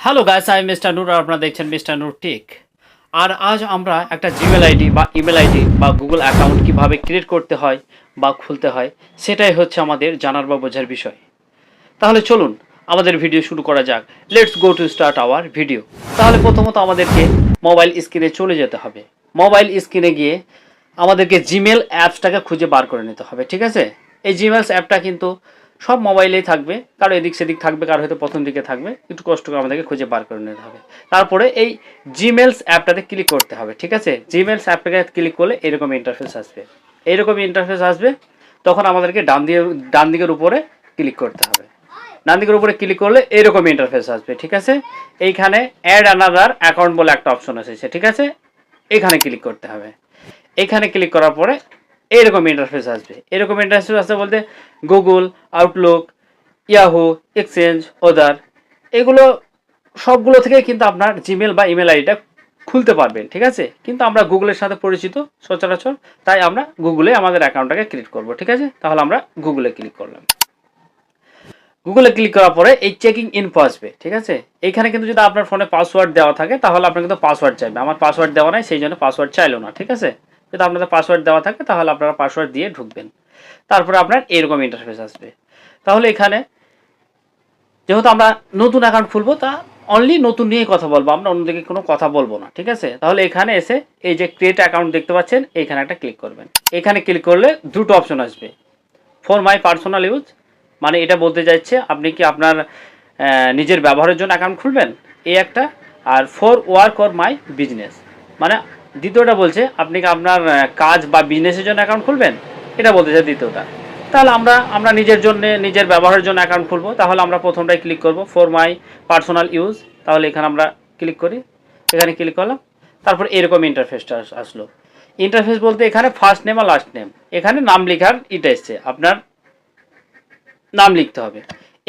Hello guys, আমি mister নূর আর আপনারা দেখছেন মিস্টার নূর টেক। আর আজ আমরা একটা জিমেল আইডি বা ইমেল আইডি বা গুগল অ্যাকাউন্ট কিভাবে ক্রিয়েট করতে হয় বা খুলতে হয় সেটাই হচ্ছে আমাদের জানার বা বোঝার বিষয়। তাহলে চলুন আমাদের ভিডিও শুরু করা যাক। Let's go to start our video. তাহলে প্রথমত আমাদেরকে মোবাইল স্ক্রিনে চলে যেতে হবে। মোবাইল স্ক্রিনে গিয়ে আমাদেরকে জিমেল অ্যাপসটাকে খুঁজে বার করে নিতে হবে, ঠিক আছে? এই জিমেলস অ্যাপটা কিন্তু সব মোবাইলেই থাকবে, কারো এদিক সেদিক থাকবে, কারো হয়তো প্রথম দিকে থাকবে, একটু কষ্ট করে আমাদেরকে খুঁজে বার করে নিতে হবে। তারপরে এই জিমেলস অ্যাপটাতে ক্লিক করতে হবে, ঠিক আছে? জিমেলস অ্যাপটাকে ক্লিক করলে এরকম ইন্টারফেস আসবে, এইরকম ইন্টারফেস আসবে। তখন আমাদেরকে ডান দিকের উপরে ক্লিক করতে হবে। ডান দিকের উপরে ক্লিক করলে এরকম ইন্টারফেস আসবে, ঠিক আছে? এইখানে অ্যাড অ্যানাদার অ্যাকাউন্ট বলে একটা অপশন এসেছে, ঠিক আছে? এখানে ক্লিক করতে হবে। এখানে ক্লিক করার পরে এরকম ইন্টারফেস আসবে। এরকম ইন্টারফেস আসবে বলতে গুগল, আউটলুক, ইয়াহু, এক্সচেঞ্জ, ওদার, এগুলো সবগুলো থেকে কিন্তু আপনার জিমেল বা ইমেল আইডিটা খুলতে পারবেন, ঠিক আছে? কিন্তু আমরা গুগলের সাথে পরিচিত সচরাচর, তাই আমরা গুগলে আমাদের অ্যাকাউন্টটাকে ক্রিয়েট করব, ঠিক আছে? তাহলে আমরা গুগলে ক্লিক করলাম। গুগলে ক্লিক করার পরে এই চেকিং ইনফো আসবে, ঠিক আছে? এইখানে কিন্তু যদি আপনার ফোনে পাসওয়ার্ড দেওয়া থাকে তাহলে আপনার কিন্তু পাসওয়ার্ড চাইবে। আমার পাসওয়ার্ড দেওয়া নাই, সেই জন্য পাসওয়ার্ড চাইলো না, ঠিক আছে? যদি আপনাদের পাসওয়ার্ড দেওয়া থাকে তাহলে আপনারা পাসওয়ার্ড দিয়ে ঢুকবেন। তারপরে আপনার এরকম ইন্টারফেস আসবে। তাহলে এখানে যেহেতু আমরা নতুন অ্যাকাউন্ট খুলবো, তা অনলি নতুন নিয়ে কথা বলবো, আমরা অন্যদিকে কোনো কথা বলবো না, ঠিক আছে? তাহলে এখানে এসে এই যে ক্রিয়েট অ্যাকাউন্ট দেখতে পাচ্ছেন, এইখানে একটা ক্লিক করবেন। এখানে ক্লিক করলে দুটো অপশন আসবে। ফর মাই পার্সোনাল ইউজ, মানে এটা বলতে চাইছে আপনি কি আপনার নিজের ব্যবহারের জন্য অ্যাকাউন্ট খুলবেন, এই একটা। আর for work or my business, মানে দ্বিতীয়টা বলছে আপনি কি আপনার কাজ বা বিজনেসের জন্য অ্যাকাউন্ট খুলবেন, এটা বলতে চাই দ্বিতীয়টা। তাহলে আমরা নিজের জন্য, নিজের ব্যবহারের জন্য অ্যাকাউন্ট খুলবো, তাহলে আমরা প্রথমটাই ক্লিক করব, ফর মাই পার্সোনাল ইউজ। তাহলে এখানে আমরা ক্লিক করি, এখানে ক্লিক করলাম। তারপর এরকম ইন্টারফেসটা আসলো। ইন্টারফেস বলতে এখানে ফার্স্ট নেম আর লাস্ট নেম, এখানে নাম লেখার এটা এসছে, আপনার নাম লিখতে হবে।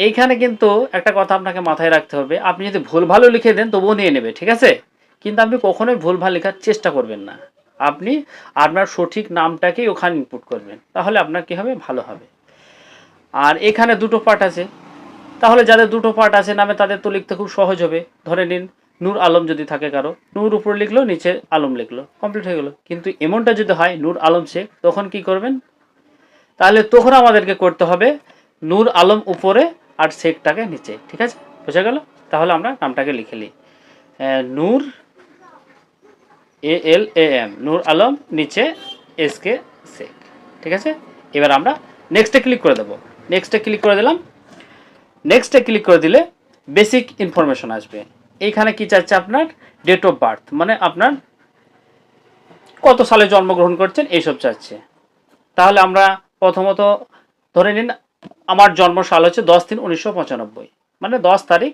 এইখানে কিন্তু একটা কথা আপনাকে মাথায় রাখতে হবে, আপনি যদি ভুল ভালো লিখে দেন তবুও নিয়ে নেবে, ঠিক আছে? কিন্তু আপনি কখনোই ভুল ভাল লেখার চেষ্টা করবেন না। আপনি আপনার সঠিক নামটাকেই ওখানে ইনপুট করবেন, তাহলে আপনার কী হবে, ভালো হবে। আর এখানে দুটো পার্ট আছে, তাহলে যাদের দুটো পার্ট আছে নামে তাদের তো লিখতে খুব সহজ হবে। ধরে নিন নূর আলম যদি থাকে কারো, নূর উপরে লিখলো, নিচে আলম লিখলো, কমপ্লিট হয়ে গেলো। কিন্তু এমনটা যদি হয় নূর আলম শেখ, তখন কি করবেন? তাহলে তখন আমাদেরকে করতে হবে নূর আলম উপরে আর শেখটাকে নিচে, ঠিক আছে? বোঝা গেল? তাহলে আমরা নামটাকে লিখে নিই, নূর ALAM, নূর আলম, নিচে SK শেখ, ঠিক আছে? এবার আমরা নেক্সটে ক্লিক করে দেবো। নেক্সটে ক্লিক করে দিলাম। নেক্সটে ক্লিক করে দিলে বেসিক ইনফরমেশন আসবে। এইখানে কি চাচ্ছে, আপনার ডেট অফ বার্থ, মানে আপনার কত সালে জন্মগ্রহণ করছেন এইসব চাচ্ছে। তাহলে আমরা প্রথমত ধরে নিন আমার জন্ম সাল হচ্ছে 10/3/1995, মানে 10 তারিখ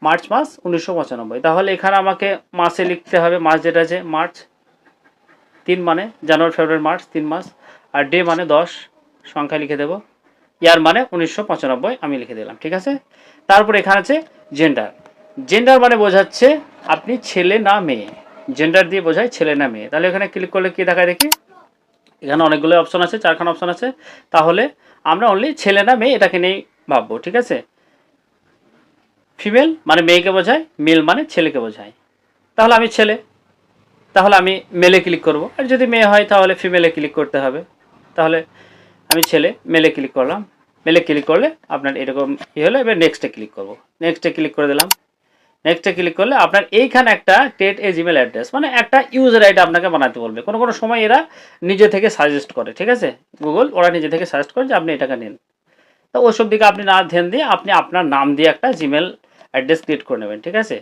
মার্চ মাস 1995। তাহলে এখানে আমাকে মাসে লিখতে হবে, মাস যেটা আছে মার্চ, 3 মানে জানুয়ারি ফেব্রুয়ারি মার্চ 3 মাস, আর ডে মানে 10 সংখ্যা লিখে দেবো, ইয়ার মানে 1995 আমি লিখে দিলাম, ঠিক আছে? তারপর এখানে আছে জেন্ডার। জেন্ডার মানে বোঝাচ্ছে আপনি ছেলে না মেয়ে, জেন্ডার দিয়ে বোঝায় ছেলে না মেয়ে। তাহলে এখানে ক্লিক করলে কি দেখায় দেখি, এখানে অনেকগুলো অপশন আছে, 4খানা অপশন আছে। তাহলে আমরা অনলি ছেলে না মেয়ে এটাকে নিয়েই ভাববো, ঠিক আছে? ফিমেল মানে মেয়েকে বোঝায়, মেল মানে ছেলেকে বোঝায়। তাহলে আমি ছেলে, তাহলে আমি মেলে ক্লিক করব। আর যদি মেয়ে হয় তাহলে ফিমেলে ক্লিক করতে হবে। তাহলে আমি ছেলে, মেলে ক্লিক করলাম। মেলে ক্লিক করলে আপনার এরকম ই হলো। এবার নেক্সটে ক্লিক করব। নেক্সটে ক্লিক করে দিলাম। নেক্সটে ক্লিক করলে আপনার এইখানে একটা ক্রিয়েট এ জিমেল অ্যাড্রেস, মানে একটা ইউজার আইডি আপনাকে বানাতে বলবে। কোনো কোনো সময় এরা নিজে থেকে সাজেস্ট করে, ঠিক আছে? গুগল ওরা নিজে থেকে সাজেস্ট করে যে আপনি এটাকে নিন। তো ওসব দিকে আপনি না ধ্যান দিয়ে আপনি আপনার নাম দিয়ে একটা জিমেল অ্যাড্রেস ক্রিয়েট করে নেবেন, ঠিক আছে?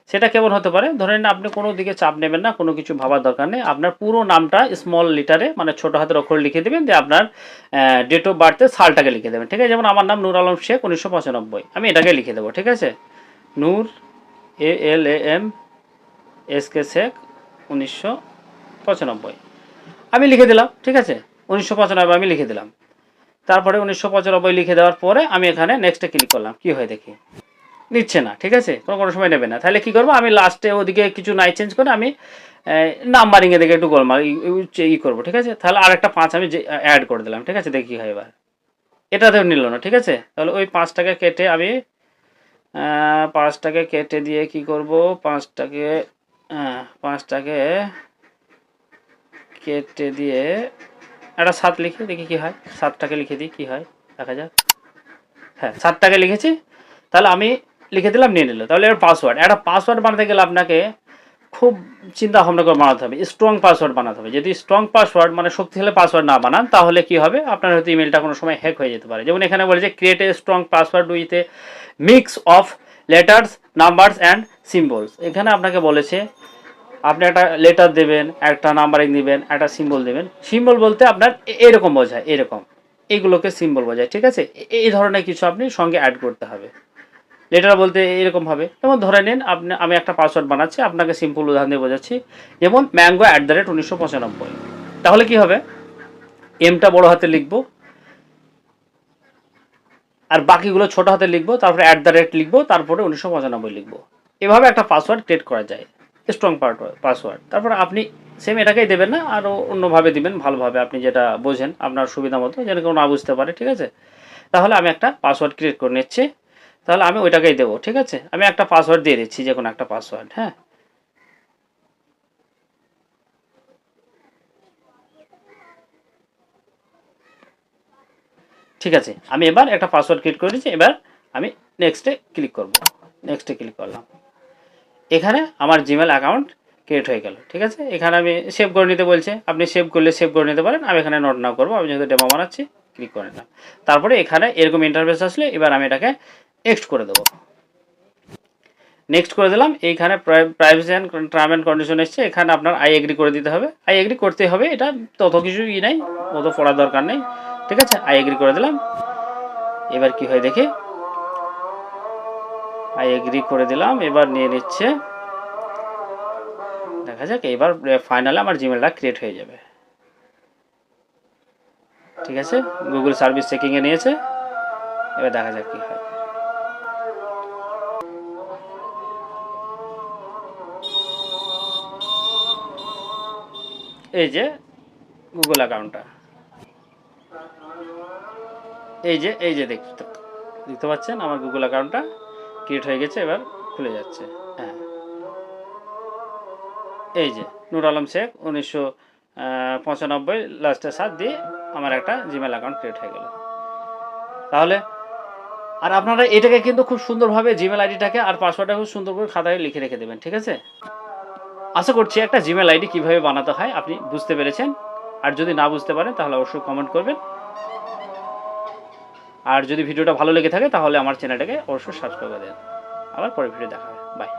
সেটা কেমন হতে পারে, ধরেন আপনি কোনো দিকে চাপ নেবেন না, কোনো কিছু ভাবার দরকার নেই। আপনার পুরো নামটা স্মল লিটারে, মানে ছোটো হাতের অক্ষরে লিখে দেবেন, দিয়ে আপনার ডেট অফ বার্থের সালটাকে লিখে দেবেন, ঠিক আছে? যেমন আমার নাম নূর আলম শেখ 1995, আমি এটাকে লিখে দেবো, ঠিক আছে? নূর ALAM SK শেখ 1995 আমি লিখে দিলাম, ঠিক আছে? 1995 আমি লিখে দিলাম। তারপরে 1995 লিখে দেওয়ার পরে আমি এখানে নেক্সটে ক্লিক করলাম। কি হয় দেখি, নিচ্ছে না, ঠিক আছে? কোনো সময় নেবে না। তাহলে কি করবো, আমি লাস্টে ওদিকে কিছু নাই চেঞ্জ করে আমি নাম্বারিংয়ে দেখে একটু গোলমাল ই করবো, ঠিক আছে? তাহলে আরেকটা 5 আমি অ্যাড করে দিলাম, ঠিক আছে? দেখি হয় এবার, এটাতেও নিল না, ঠিক আছে? তাহলে ওই 5টাকে কেটে আমি 5টাকে কেটে দিয়ে কি করব, 5টাকে কেটে দিয়ে একটা 7 লিখে দেখি কি হয়। 7টাকে লিখে দিই কি হয় দেখা যাক। হ্যাঁ 7টাকে লিখেছি, তাহলে আমি লিখে দিলাম, নিয়ে নিল। তাহলে এর পাসওয়ার্ড, একটা পাসওয়ার্ড বানাতে গেলে আপনাকে খুব চিন্তা ভাবনা করে বানাতে হবে, স্ট্রং পাসওয়ার্ড বানাতে হবে। যদি স্ট্রং পাসওয়ার্ড মানে শক্তিশালী পাসওয়ার্ড না বানান তাহলে কি হবে, আপনার হয়তো ইমেলটা কোনো সময় হ্যাক হয়ে যেতে পারে। যেমন এখানে বলেছে create a strong password with a mix of letters, numbers and symbols. এখানে আপনাকে বলেছে আপনি একটা লেটার দেবেন, একটা নাম্বারিং দিবেন, একটা সিম্বল দেবেন। সিম্বল বলতে আপনার এরকম বোঝায়, এরকম, এইগুলোকে সিম্বল বোঝায়, ঠিক আছে। এই ধরনের কিছু আপনি সঙ্গে অ্যাড করতে হবে। লেটার বলতে এরকম হবে, যেমন ধরে নিন আমি একটা পাসওয়ার্ড বানাচ্ছি, আপনাকে সিম্পল উদাহরণ দিয়ে বোঝাচ্ছি। যেমন mango@1995। তাহলে কি হবে, এমটা বড় হাতে লিখবো আর বাকিগুলো ছোট হাতে লিখবো, তারপরে লিখবো, তারপরে 1995 লিখবো। এভাবে একটা পাসওয়ার্ড ক্রিয়েট করা যায়, স্ট্রং পাসওয়ার্ড। তারপর আপনি সেম এটাকেই দেবেন না, আরও অন্যভাবে দিবেন, ভালোভাবে আপনি যেটা বোঝেন আপনার সুবিধা মতো, যেন কেউ না বুঝতে পারে, ঠিক আছে। তাহলে আমি একটা পাসওয়ার্ড ক্রিয়েট করে নিচ্ছি, তাহলে আমি ওইটাকেই দেবো, ঠিক আছে। আমি একটা পাসওয়ার্ড দিয়ে দিচ্ছি, যে কোনো একটা পাসওয়ার্ড। হ্যাঁ, ঠিক আছে, আমি এবার একটা পাসওয়ার্ড ক্রিয়েট করে দিচ্ছি। এবার আমি নেক্সটে ক্লিক করব, নেক্সটে ক্লিক করলাম। এখানে আমার জিমেল অ্যাকাউন্ট ক্রিয়েট হয়ে গেল, ঠিক আছে। এখানে আমি সেভ করে নিতে বলছে, আপনি সেভ করলে সেভ করে নিতে পারেন। আমি এখানে নোট নাও করবো, আমি যেহেতু ডেমো বানাচ্ছি, ক্লিক করে নিলাম। তারপরে এখানে এরকম ইন্টারফেস আসলে এবার আমি এটাকে নেক্সট করে দেবো, নেক্সট করে দিলাম। এইখানে privacy and term and condition এসছে, এখানে আপনার আই এগ্রি করে দিতে হবে। আই এগ্রি করতে হবে, এটা তত কিছু নাই, অত পড়ার দরকার নেই, ঠিক আছে। আই এগ্রি করে দিলাম। এবার কি হয় দেখি, আই এগ্রি করে দিলাম, এবার নিয়ে নিচ্ছে, দেখা যাক। এবার ফাইনালে আমার জিমেলটা ক্রিয়েট হয়ে যাবে, ঠিক আছে। গুগল সার্ভিস চেকিংয়ে নিয়েছে, এবার দেখা যাক কি হয়। এই যে গুগল অ্যাকাউন্টটা, এই যে দেখতে পাচ্ছেন আমার গুগল অ্যাকাউন্টটা ক্রিয়েট হয়ে গেছে, এবার খুলে যাচ্ছে। হ্যাঁ, এই যে নূর আলম শেখ 1995 লাস্টে 7 দিয়ে আমার একটা জিমেল অ্যাকাউন্ট ক্রিয়েট হয়ে গেল। তাহলে আর আপনারা এটাকে কিন্তু খুব সুন্দরভাবে জিমেল আইডিটাকে আর পাসওয়ার্ডটা খুব সুন্দর করে খাতায় লিখে রেখে দেবেন, ঠিক আছে। আশা করছি একটা জিমেল আইডি কীভাবে বানাতে হয় আপনি বুঝতে পেরেছেন। আর যদি না বুঝতে পারেন তাহলে অবশ্যই কমেন্ট করবেন। আর যদি ভিডিওটা ভালো লেগে থাকে তাহলে আমার চ্যানেলটাকে অবশ্যই সাবস্ক্রাইব করে দেন। আবার পরে ভিডিও দেখা হবে, বাই।